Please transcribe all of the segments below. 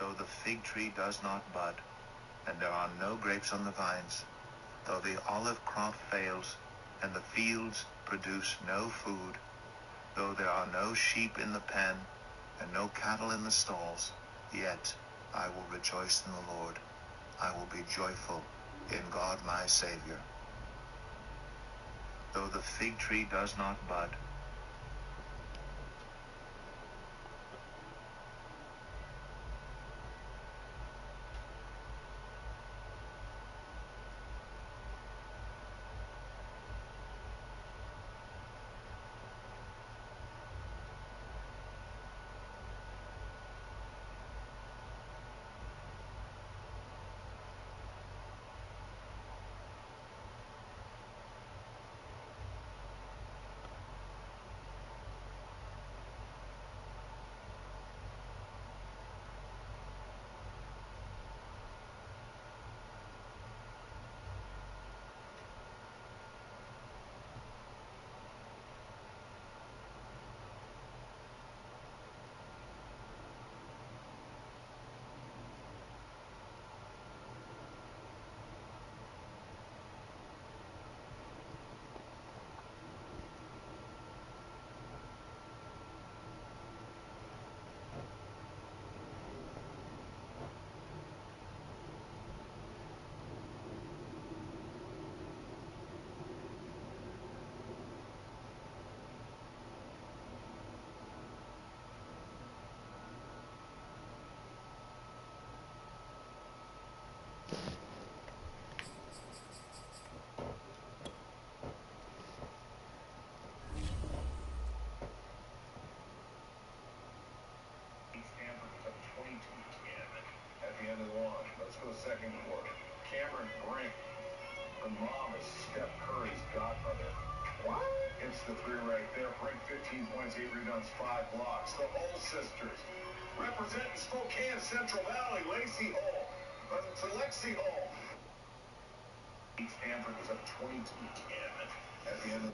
Though the fig tree does not bud, and there are no grapes on the vines, though the olive crop fails, and the fields produce no food, though there are no sheep in the pen, and no cattle in the stalls, yet I will rejoice in the Lord. I will be joyful in God my Savior. Though the fig tree does not bud, at the end of the launch. Let's go second quarter. Cameron Brink. Her mom is Steph Curry's godmother. What? It's the three right there. Brink 15 points, 8 rebounds, 5 blocks. The Hull sisters. Representing Spokane Central Valley, Lacey Hull. For Lexi Hull. Stanford was up 22-10 at the end of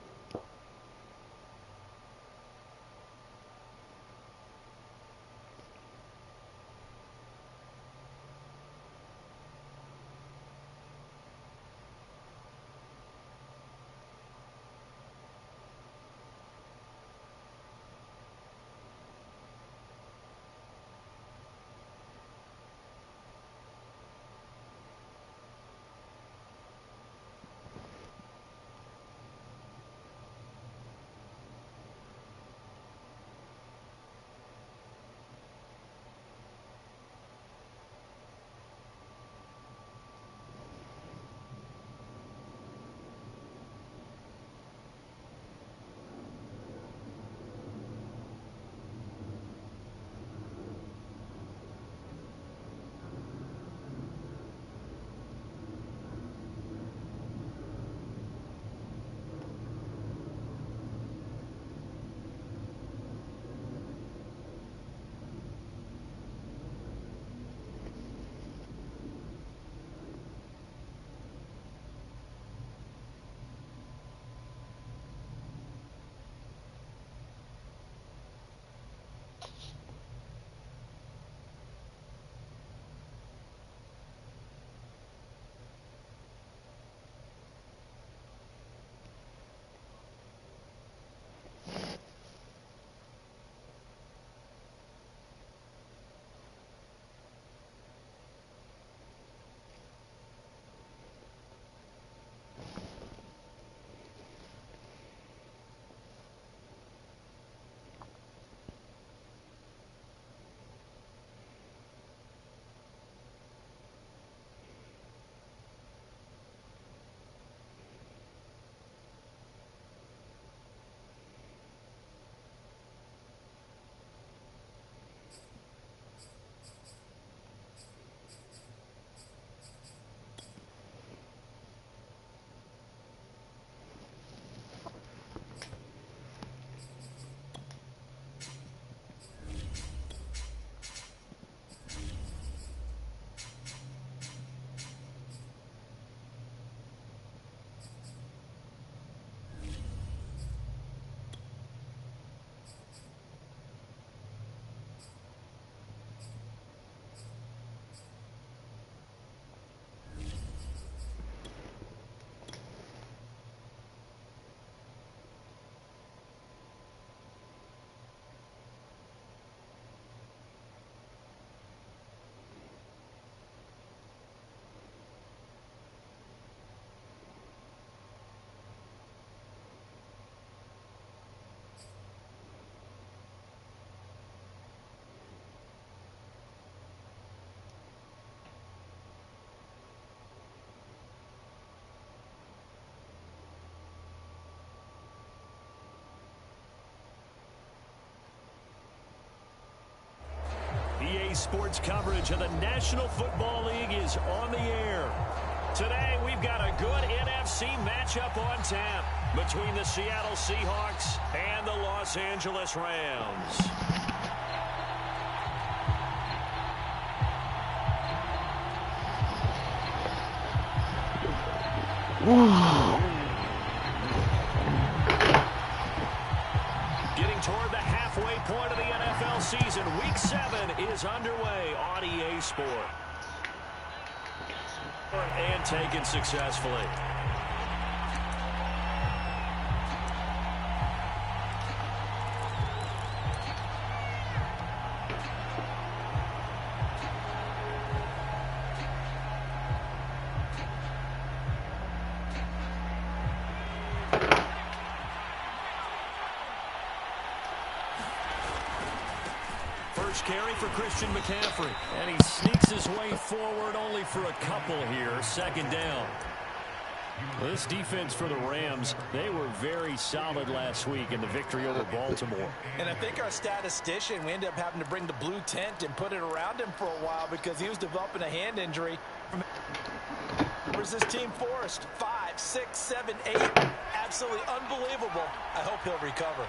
Sports coverage of the National Football League is on the air. Today, we've got a good NFC matchup on tap between the Seattle Seahawks and the Los Angeles Rams. Getting toward the halfway point of the NFL season, Week 7 is underway on EA Sport. And taken successfully. First carry for Christian McCaffrey. And he sneaks his way forward only for a couple here. Second down. Well, this defense for the Rams, they were very solid last week in the victory over Baltimore. And I think our statistician, we ended up having to bring the blue tent and put it around him for a while because he was developing a hand injury. Where's this team forced? 5, 6, 7, 8. Absolutely unbelievable. I hope he'll recover.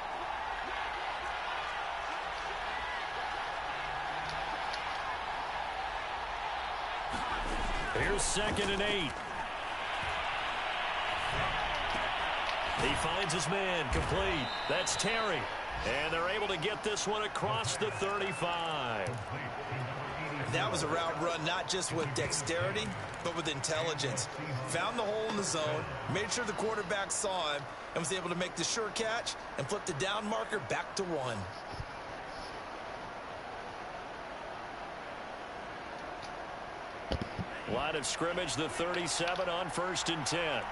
Here's 2nd and 8. He finds his man complete. That's Terry. And they're able to get this one across the 35. That was a route run not just with dexterity, but with intelligence. Found the hole in the zone, made sure the quarterback saw him, and was able to make the sure catch and flip the down marker back to 1. Line of scrimmage, the 37 on 1st and 10.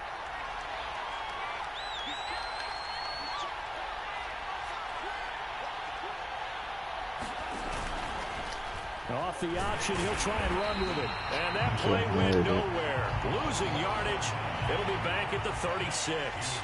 Off the option, he'll try and run with it. And that play went nowhere. Losing yardage. It'll be back at the 36.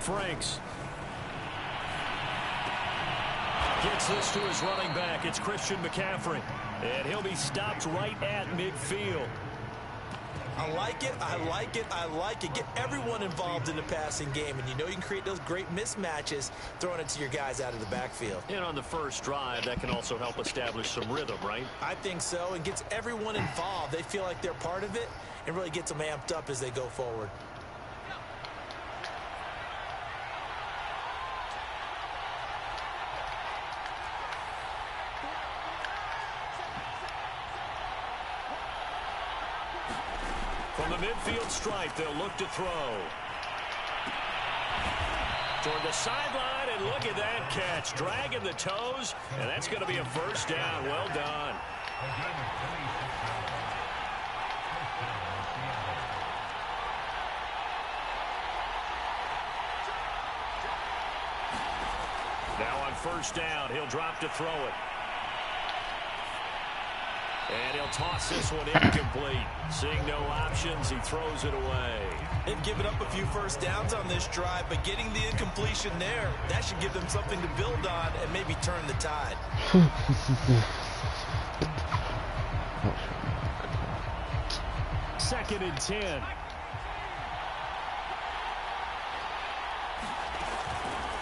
Franks gets this to his running back. It's Christian McCaffrey. And he'll be stopped right at midfield. I like it. I like it. I like it. Get everyone involved in the passing game. And you know you can create those great mismatches throwing it to your guys out of the backfield. And on the first drive, that can also help establish some rhythm, right? I think so. And gets everyone involved. They feel like they're part of it and really gets them amped up as they go forward. From the midfield stripe, they'll look to throw. Toward the sideline, and look at that catch. Dragging the toes, and that's going to be a first down. Well done. Now on first down, he'll drop to throw it. And he'll toss this one incomplete. Seeing no options, he throws it away. They've given up a few first downs on this drive, but getting the incompletion there, that should give them something to build on and maybe turn the tide. 2nd and 10.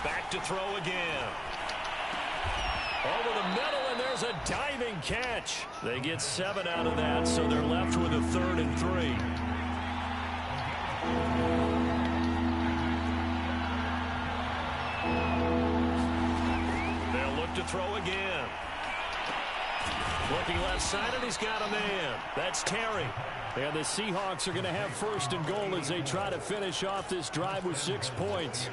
Back to throw again. Over the middle, and there's a diving catch. They get 7 out of that, so they're left with a 3rd and 3. They'll look to throw again. Looking left side, and he's got a man. That's Terry. And the Seahawks are going to have 1st and goal as they try to finish off this drive with 6 points.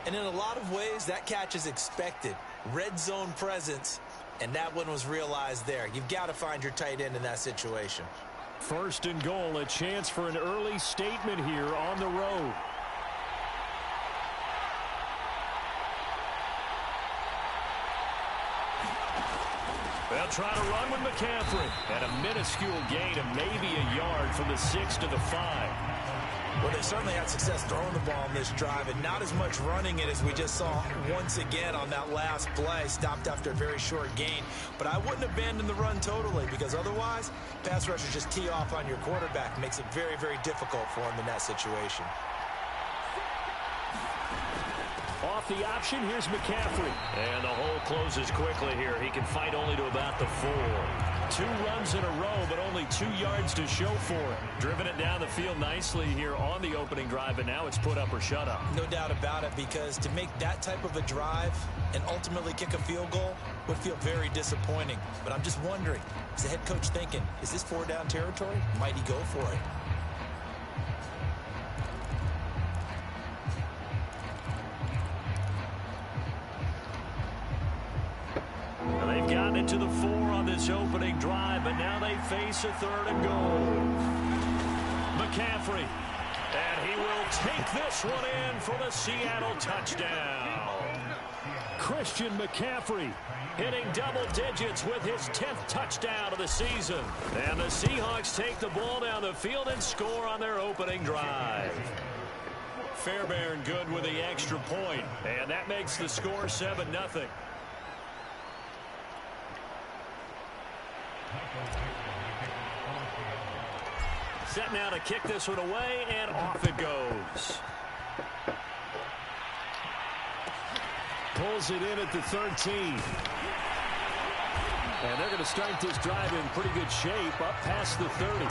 And in a lot of ways, that catch is expected. Red zone presence. And that one was realized there. You've got to find your tight end in that situation. First and goal, a chance for an early statement here on the road. They'll try to run with McCaffrey. And a minuscule gain of maybe a yard from the 6 to the 5. Well, they certainly had success throwing the ball on this drive and not as much running it as we just saw once again on that last play. Stopped after a very short gain. But I wouldn't abandon the run totally because otherwise, pass rushers just tee off on your quarterback. Makes it very, very difficult for him in that situation. Off the option, here's McCaffrey. And the hole closes quickly here. He can fight only to about the 4. 2 runs in a row, but only 2 yards to show for it. Driven it down the field nicely here on the opening drive, and now it's put up or shut up. No doubt about it, because to make that type of a drive and ultimately kick a field goal would feel very disappointing. But I'm just wondering, is the head coach thinking, is this 4-down territory? Might he go for it? They've gotten it to the 4 on this opening drive, but now they face a 3rd and goal. McCaffrey, and he will take this one in for the Seattle touchdown. Christian McCaffrey hitting double digits with his 10th touchdown of the season. And the Seahawks take the ball down the field and score on their opening drive. Fairbairn good with the extra point, and that makes the score 7-0. Set now to kick this one away, and off it goes. Pulls it in at the 13. And they're going to start this drive in pretty good shape up past the 30.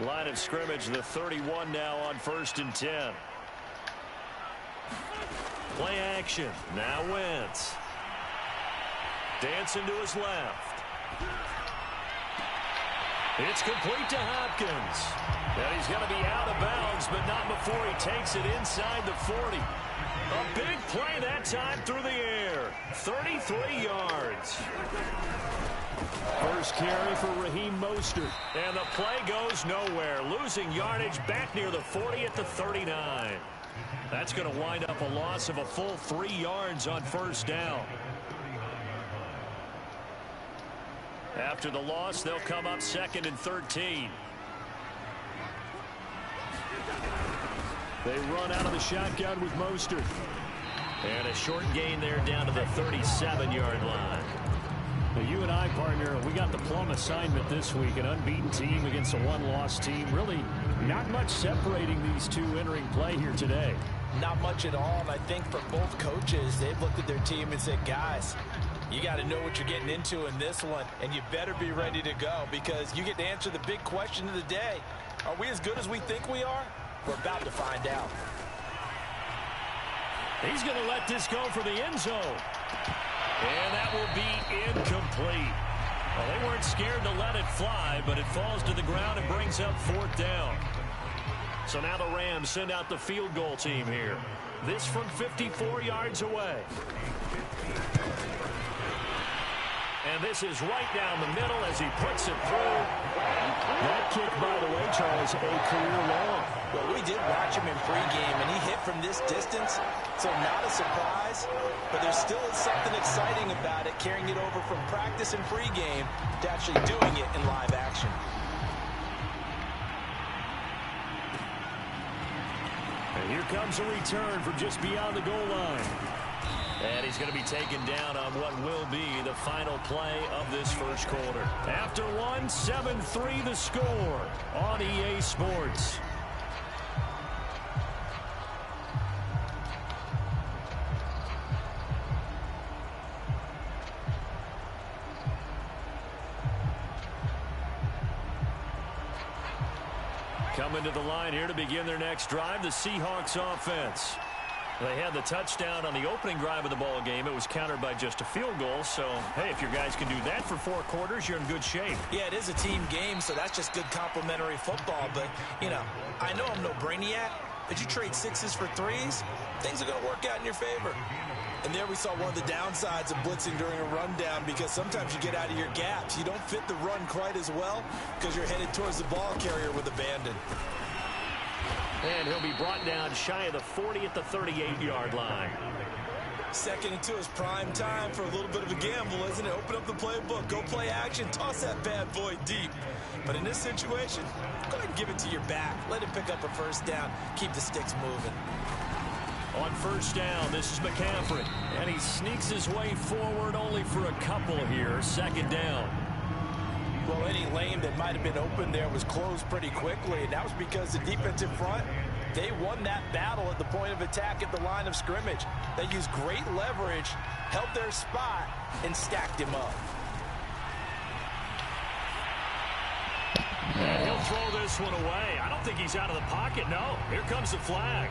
Line of scrimmage, the 31 now on 1st and 10. Play action. Now Wentz. Dancing to his left. It's complete to Hopkins. And he's going to be out of bounds, but not before he takes it inside the 40. A big play that time through the air. 33 yards. First carry for Raheem Mostert. And the play goes nowhere. Losing yardage back near the 40 at the 39. That's going to wind up a loss of a full 3 yards on 1st down. After the loss, they'll come up 2nd and 13. They run out of the shotgun with Mostert. And a short gain there down to the 37-yard line. Now, you and I, partner, we got the plum assignment this week. An unbeaten team against a one-loss team. Really not much separating these two entering play here today. Not much at all. And I think for both coaches, they've looked at their team and said, guys, you got to know what you're getting into in this one. And you better be ready to go because you get to answer the big question of the day. Are we as good as we think we are? We're about to find out. He's going to let this go for the end zone. And that will be incomplete. Well, they weren't scared to let it fly, but it falls to the ground and brings up 4th down. So now the Rams send out the field goal team here. This from 54 yards away. And this is right down the middle as he puts it through. That kick, by the way, Charles, a career long. Well, we did watch him in pregame, and he hit from this distance, so not a surprise. But there still is something exciting about it, carrying it over from practice and pregame to actually doing it in live action. And here comes a return from just beyond the goal line. And he's going to be taken down on what will be the final play of this first quarter. After one, 7-3 the score on EA Sports. Coming to the line here to begin their next drive, the Seahawks offense. They had the touchdown on the opening drive of the ball game. It was countered by just a field goal. So, hey, if your guys can do that for 4 quarters, you're in good shape. Yeah, it is a team game, so that's just good complementary football. But, you know, I know I'm no brainiac, but you trade 6s for 3s, things are going to work out in your favor. And there we saw one of the downsides of blitzing during a rundown, because sometimes you get out of your gaps. You don't fit the run quite as well because you're headed towards the ball carrier with abandon. And he'll be brought down shy of the 40 at the 38-yard line. 2nd and 2 is prime time for a little bit of a gamble, isn't it? Open up the playbook, go play action, toss that bad boy deep. But in this situation, go ahead and give it to your back. Let him pick up a first down. Keep the sticks moving. On first down, this is McCaffrey. And he sneaks his way forward only for a couple here. 2nd down. Well, any lane that might have been open there was closed pretty quickly, and that was because the defensive front, they won that battle at the point of attack at the line of scrimmage. They used great leverage, held their spot, and stacked him up. And he'll throw this one away. I don't think he's out of the pocket. No, here comes the flag.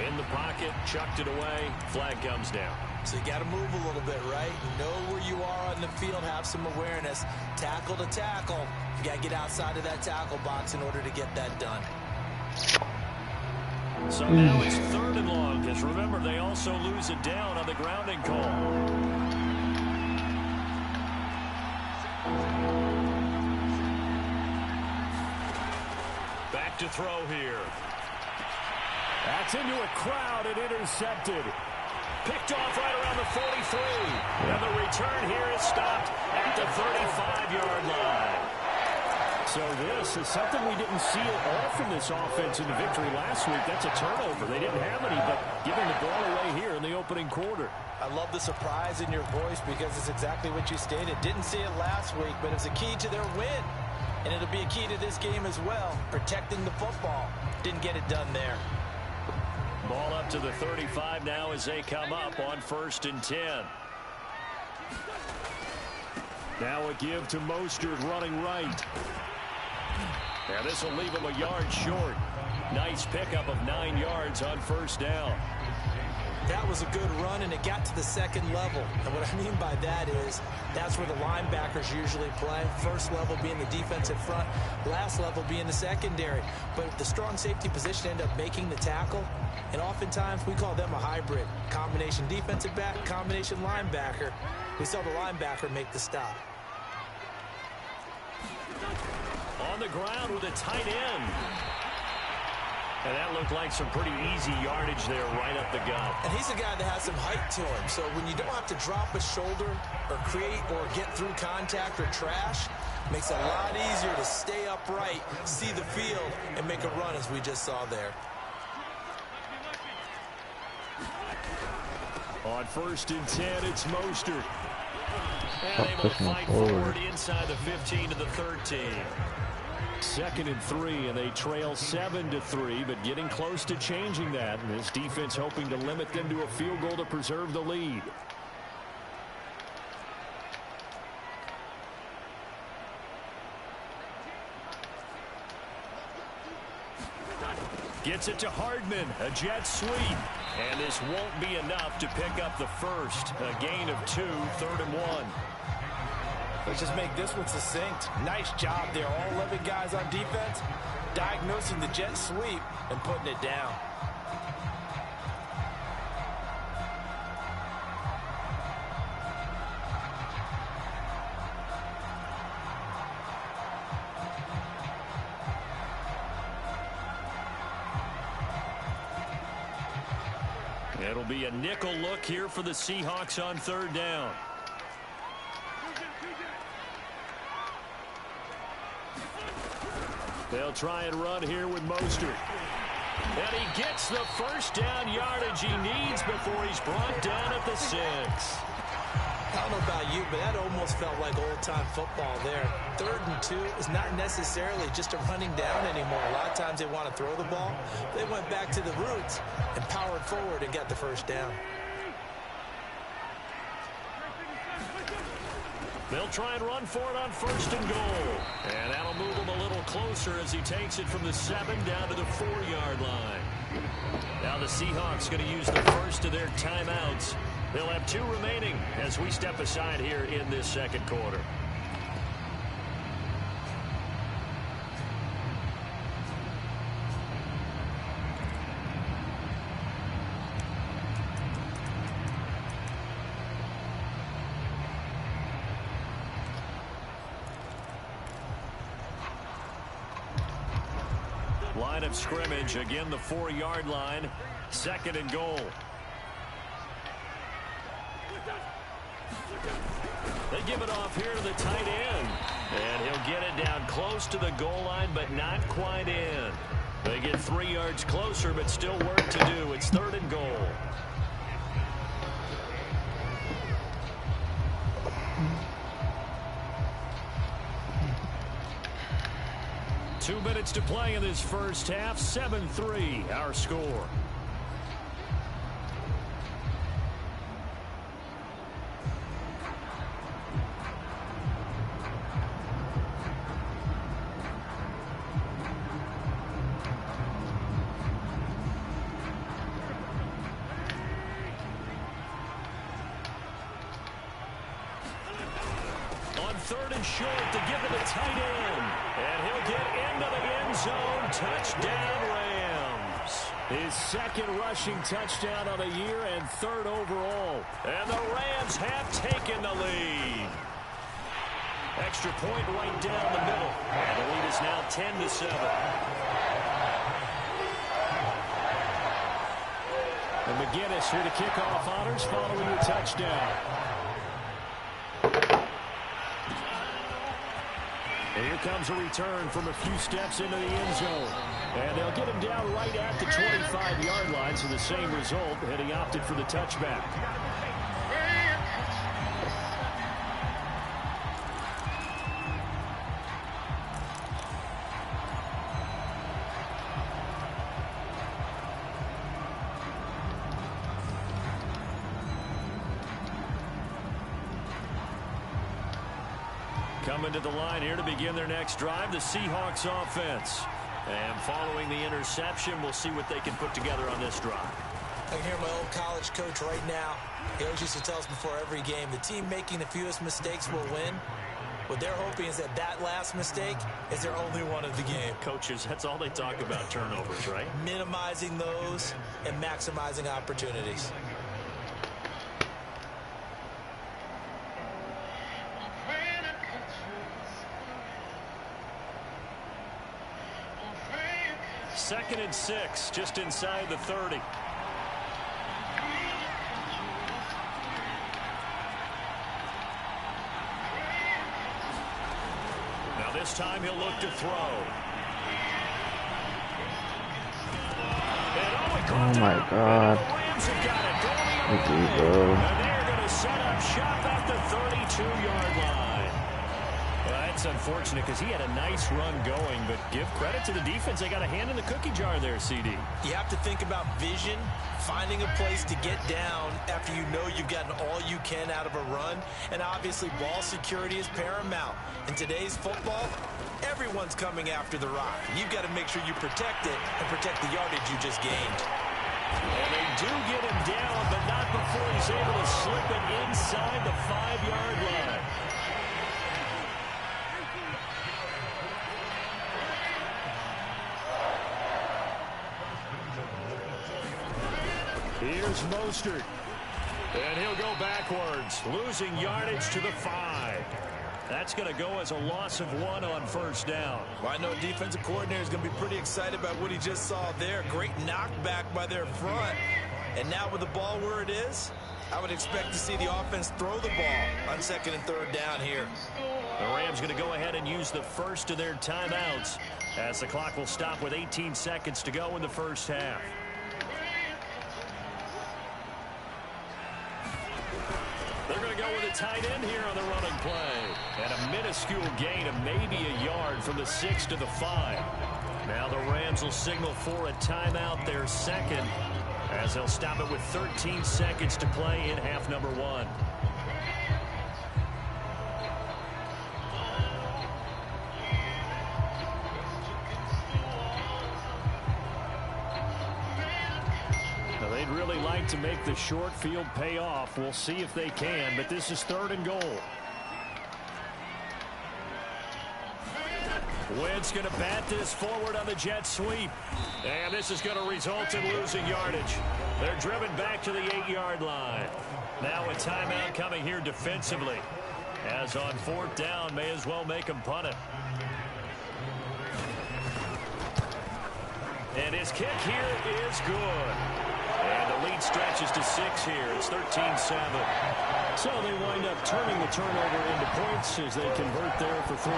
In the pocket, chucked it away. Flag comes down. So you got to move a little bit, right? Know where you are on the field, have some awareness. Tackle to tackle. You got to get outside of that tackle box in order to get that done. So now it's 3rd and long, because remember, they also lose it down on the grounding call. Back to throw here. That's into a crowd and intercepted. Picked off right around the 43. And the return here is stopped at the 35-yard line. So this is something we didn't see at all from this offense in the victory last week. That's a turnover. They didn't have any, but giving the ball away here in the opening quarter. I love the surprise in your voice, because it's exactly what you stated. Didn't see it last week, but it's a key to their win. And it'll be a key to this game as well, protecting the football. Didn't get it done there. Ball up to the 35 now as they come up on 1st and 10. Now a give to Mostert running right. Now this will leave him a yard short. Nice pickup of 9 yards on 1st down. That was a good run, and it got to the 2nd level. And what I mean by that is that's where the linebackers usually play. 1st level being the defensive front, last level being the secondary. But the strong safety position ended up making the tackle, and oftentimes we call them a hybrid. Combination defensive back, combination linebacker. We saw the linebacker make the stop. On the ground with a tight end. And that looked like some pretty easy yardage there right up the gut. And he's a guy that has some height to him. So when you don't have to drop a shoulder or create or get through contact or trash, makes it a lot easier to stay upright, see the field, and make a run as we just saw there. On 1st and 10, it's Mostert. And able to fight forward inside the 15 to the 13. 2nd and 3, and they trail 7-3, but getting close to changing that. And this defense hoping to limit them to a field goal to preserve the lead. Gets it to Hardman, a jet sweep. And this won't be enough to pick up the first. A gain of 2, 3rd and 1. Let's just make this one succinct. Nice job there. All 11 guys on defense diagnosing the jet sweep and putting it down. It'll be a nickel look here for the Seahawks on 3rd down. They'll try and run here with Mostert. And he gets the first down yardage he needs before he's brought down at the 6. I don't know about you, but that almost felt like old-time football there. 3rd and 2 is not necessarily just a running down anymore. A lot of times they want to throw the ball. They went back to the roots and powered forward and got the first down. They'll try and run for it on 1st and goal. And that'll move him a little closer as he takes it from the 7 down to the 4-yard line. Now the Seahawks going to use the first of their timeouts. They'll have 2 remaining as we step aside here in this second quarter. Line of scrimmage, again the 4-yard line, 2nd and goal. They give it off here to the tight end. And he'll get it down close to the goal line, but not quite in. They get 3 yards closer, but still work to do. It's 3rd and goal. Two minutes to play in this first half. 7-3, our score. On 3rd and short to give to the tight end. And he'll get into the end zone. Touchdown, Rams. His 2nd rushing touchdown of the year and 3rd overall. And the Rams have taken the lead. Extra point right down the middle. And the lead is now 10-7. And McGinnis here to kick off honors following the touchdown. And here comes a return from a few steps into the end zone. And they'll get him down right at the 25-yard line, so the same result, and he opted for the touchback. Coming to the line here to begin their next drive, the Seahawks offense. And following the interception, we'll see what they can put together on this drive. I can hear my old college coach right now. He always used to tell us before every game, the team making the fewest mistakes will win. What they're hoping is that that last mistake is their only one of the game. Coaches, that's all they talk about, turnovers, right? Minimizing those and maximizing opportunities. Second and 6, just inside the 30. Now this time he'll look to throw. Oh my God. And they're going to set up shop at the 32-yard line. Well, that's unfortunate because he had a nice run going, but give credit to the defense. They got a hand in the cookie jar there, CD. You have to think about vision, finding a place to get down after you know you've gotten all you can out of a run, and obviously ball security is paramount. In today's football, everyone's coming after the rock. You've got to make sure you protect it and protect the yardage you just gained. And they do get him down, but not before he's able to slip it inside the 5-yard line. Here's Mostert. And he'll go backwards, losing yardage to the 5. That's going to go as a loss of 1 on first down. Well, I know defensive coordinator is going to be pretty excited about what he just saw there. Great knockback by their front. And now with the ball where it is, I would expect to see the offense throw the ball on 2nd and 3rd down here. The Rams going to go ahead and use the first of their timeouts as the clock will stop with 18 seconds to go in the first half. They're going to go with a tight end here on the running play. And a minuscule gain of maybe a yard from the 6 to the 5. Now the Rams will signal for a timeout, their second, as they'll stop it with 13 seconds to play in half number 1. want to make the short field pay off. We'll see if they can, but this is 3rd and goal. Wynn's going to bat this forward on the jet sweep. And this is going to result in losing yardage. They're driven back to the 8-yard line. Now a timeout coming here defensively. As on 4th down, may as well make him punt it. And his kick here is good. And the lead stretches to 6 here. It's 13-7. So they wind up turning the turnover into points as they convert there for 3.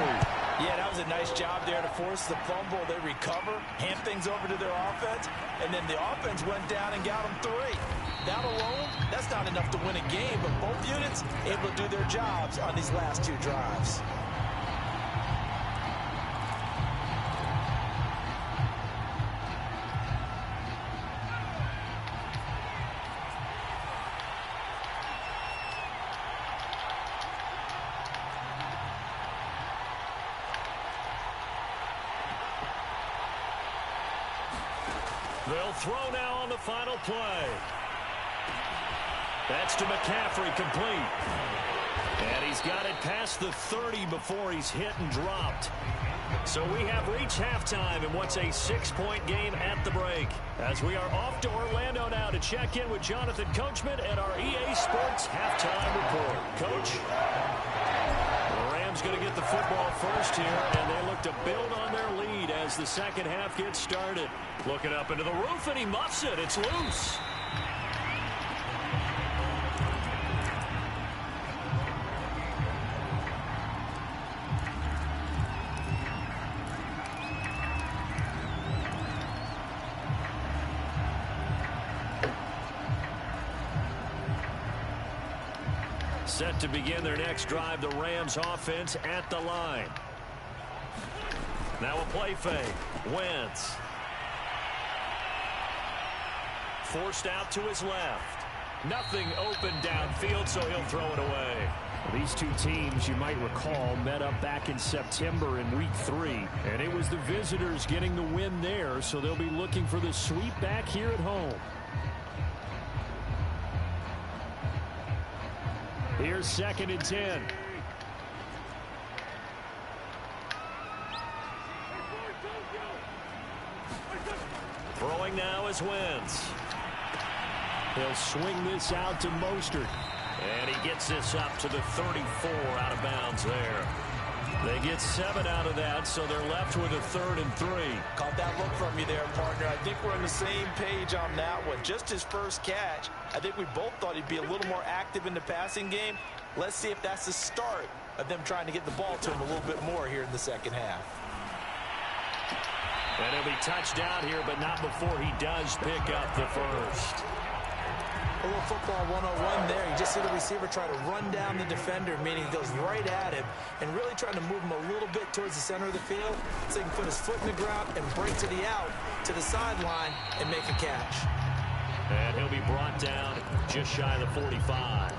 Yeah, that was a nice job there to force the fumble. They recover, hand things over to their offense, and then the offense went down and got them 3. That alone, that's not enough to win a game, but both units able to do their jobs on these last 2 drives. They'll throw now on the final play. That's to McCaffrey, complete. And he's got it past the 30 before he's hit and dropped. So we have reached halftime in what's a 6-point game at the break. As we are off to Orlando now to check in with Jonathan Coachman at our EA Sports Halftime Report. Coach? The Rams going to get the football first here, and they look to build on their lead as the second half gets started. Looking up into the roof, and he muffs it. It's loose. Set to begin their next drive, the Rams offense at the line. Now a play fake. Wentz. Forced out to his left. Nothing open downfield, so he'll throw it away. These two teams, you might recall, met up back in September in Week 3. And it was the visitors getting the win there, so they'll be looking for the sweep back here at home. Here's 2nd and 10. Throwing now is Wentz. He'll swing this out to Mostert. And he gets this up to the 34 out of bounds there. They get 7 out of that, so they're left with a 3rd and 3. Caught that look from you there, partner. I think we're on the same page on that one. Just his first catch. I think we both thought he'd be a little more active in the passing game. Let's see if that's the start of them trying to get the ball to him a little bit more here in the second half. And he'll be touched down here, but not before he does pick up the first. A little football 101 there. You just see the receiver try to run down the defender, meaning he goes right at him and really trying to move him a little bit towards the center of the field so he can put his foot in the ground and break to the out, to the sideline, and make a catch. And he'll be brought down just shy of the 45.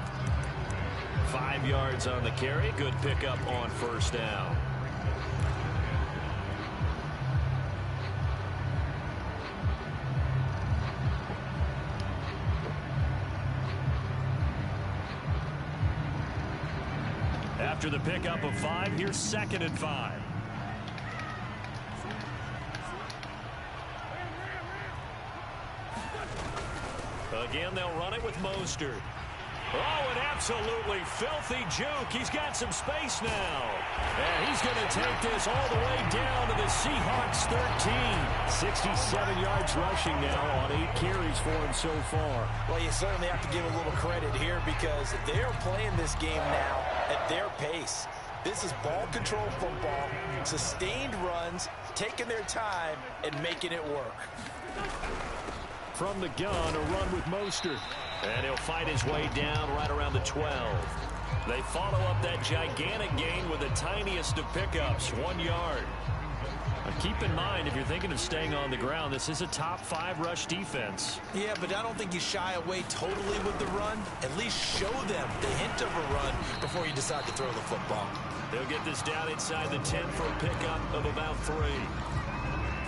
5 yards on the carry. Good pickup on first down. After the pickup of 5, here's 2nd and 5. Again, they'll run it with Mostert. Oh, an absolutely filthy juke. He's got some space now. And he's going to take this all the way down to the Seahawks 13. 67 yards rushing now on 8 carries for him so far. Well, you certainly have to give a little credit here because they're playing this game now at their pace. This is ball control football, sustained runs, taking their time, and making it work. From the gun, a run with Mostert. And he'll fight his way down right around the 12. They follow up that gigantic gain with the tiniest of pickups, 1 yard. Now keep in mind, if you're thinking of staying on the ground, this is a top 5 rush defense. Yeah, but I don't think you shy away totally with the run. At least show them the hint of a run before you decide to throw the football. They'll get this down inside the 10 for a pickup of about 3.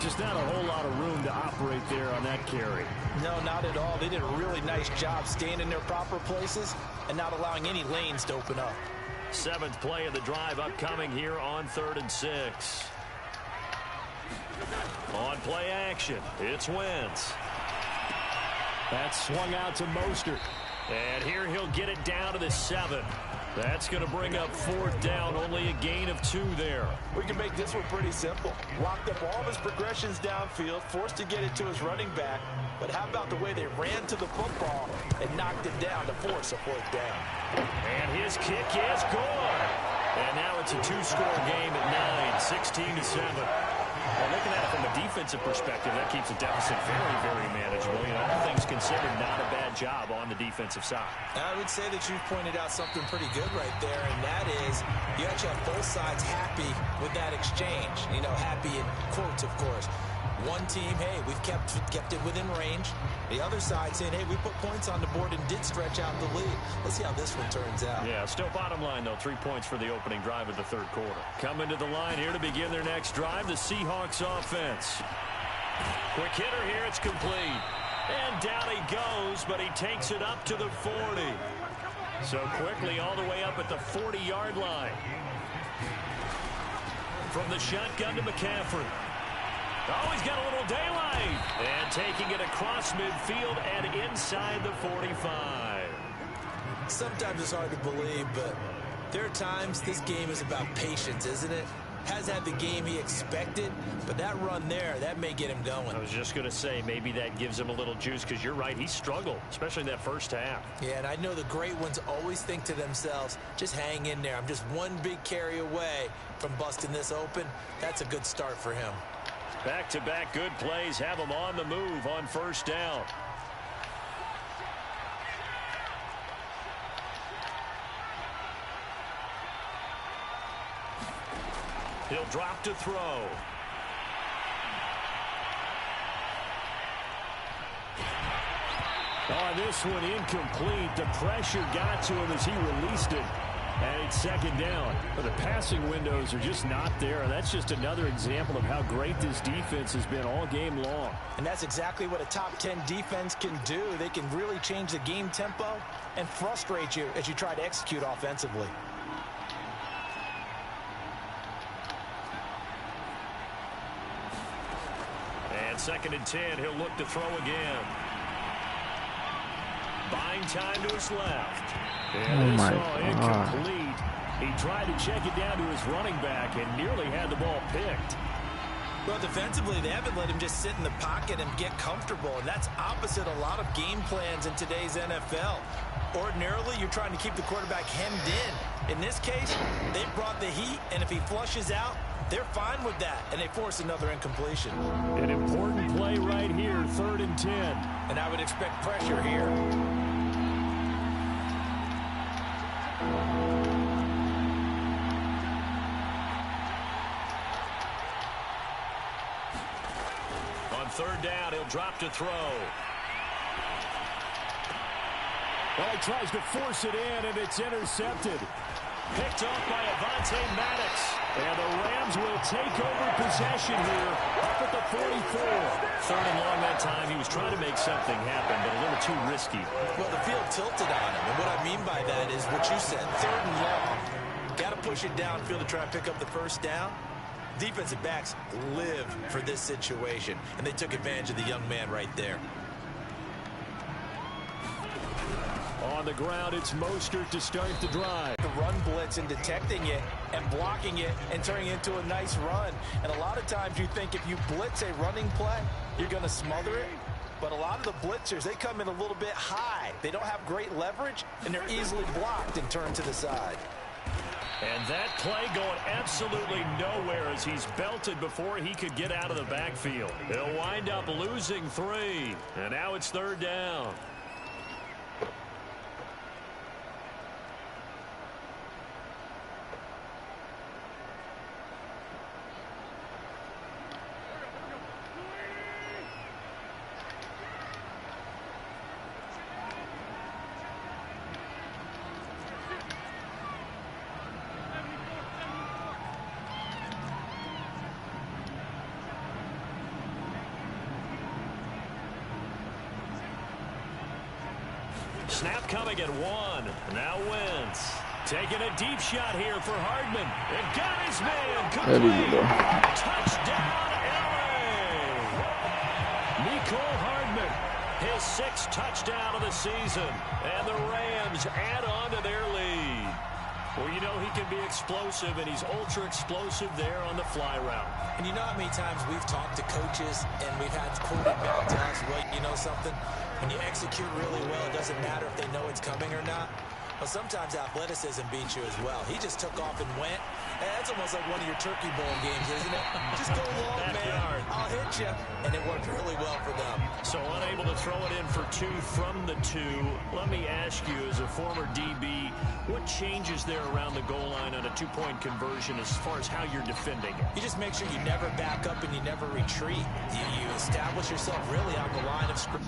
Just not a whole lot of room to operate there on that carry. No, not at all. They did a really nice job staying in their proper places and not allowing any lanes to open up. 7th play of the drive upcoming here on 3rd and 6. On play action, it's Wentz. That's swung out to Mostert. And here he'll get it down to the 7. That's going to bring up 4th down, only a gain of 2 there. We can make this one pretty simple. Locked up all of his progressions downfield, forced to get it to his running back. But how about the way they ran to the football and knocked it down to force a 4th down? And his kick is good. And now it's a 2-score game at 9, 16-7. Well, looking at it from a defensive perspective, that keeps the deficit very, very manageable. You know, all things considered, not a bad job on the defensive side. I would say that you've pointed out something pretty good right there, and that is you actually have both sides happy with that exchange. You know, happy in quotes, of course. One team, hey, we've kept it within range. The other side saying, hey, we put points on the board and did stretch out the lead. Let's see how this one turns out. Yeah, still bottom line, though, 3 points for the opening drive of the 3rd quarter. Coming to the line here to begin their next drive, the Seahawks offense. Quick hitter here, it's complete. And down he goes, but he takes it up to the 40. So quickly all the way up at the 40-yard line. From the shotgun to McCaffrey. Oh, he's got a little daylight. And taking it across midfield and inside the 45. Sometimes it's hard to believe, but there are times this game is about patience, isn't it? Has had the game he expected, but that run there, that may get him going. I was just going to say, maybe that gives him a little juice, because you're right, he struggled, especially in that first half. Yeah, and I know the great ones always think to themselves, just hang in there. I'm just one big carry away from busting this open. That's a good start for him. Back-to-back good plays have him on the move on 1st down. He'll drop to throw. On this one, incomplete. The pressure got to him as he released it. And it's 2nd down. But the passing windows are just not there. And that's just another example of how great this defense has been all game long. And that's exactly what a top 10 defense can do. They can really change the game tempo and frustrate you as you try to execute offensively. And 2nd and 10, he'll look to throw again. Buying time to his left. And this all incomplete. He tried to check it down to his running back and nearly had the ball picked. Well, defensively, they haven't let him just sit in the pocket and get comfortable, and that's opposite a lot of game plans in today's NFL. Ordinarily, you're trying to keep the quarterback hemmed in. In this case, they brought the heat, and if he flushes out, they're fine with that, and they force another incompletion. An important play right here, 3rd and 10. And I would expect pressure here. On 3rd down, he'll drop to throw. Well, he tries to force it in, and it's intercepted. Picked off by Avonte Maddox. And the Rams will take over possession here up at the 44. 3rd and long that time. He was trying to make something happen, but a little too risky. Well, the field tilted on him. And what I mean by that is what you said. 3rd and long. Got to push it downfield to try and pick up the 1st down. Defensive backs live for this situation. And they took advantage of the young man right there. On the ground, it's Mostert to start the drive. The run blitz and detecting it and blocking it and turning it into a nice run. And a lot of times you think if you blitz a running play, you're going to smother it. But a lot of the blitzers, they come in a little bit high. They don't have great leverage, and they're easily blocked and turned to the side. And that play going absolutely nowhere as he's belted before he could get out of the backfield. He'll wind up losing 3. And now it's 3rd down. Snap coming at 1. Now Wentz. Taking a deep shot here for Hardman. And got his man. Complete. Touchdown, LA. Nicole Hardman. His 6th touchdown of the season. And the Rams add on to their lead. Well, you know he can be explosive, and he's ultra explosive there on the fly route. And you know how many times we've talked to coaches and we've had quoted back to us, well, you know something? When you execute really well, it doesn't matter if they know it's coming or not. Well, sometimes athleticism beats you as well. He just took off and went. And that's almost like one of your Turkey Bowl games, isn't it? Just go long, man. I'll hit you. And it worked really well for them. So unable to throw it in for 2 from the 2. Let me ask you, as a former DB, what changes there around the goal line on a 2-point conversion as far as how you're defending it? You just make sure you never back up and you never retreat. You establish yourself really on the line of scrimmage.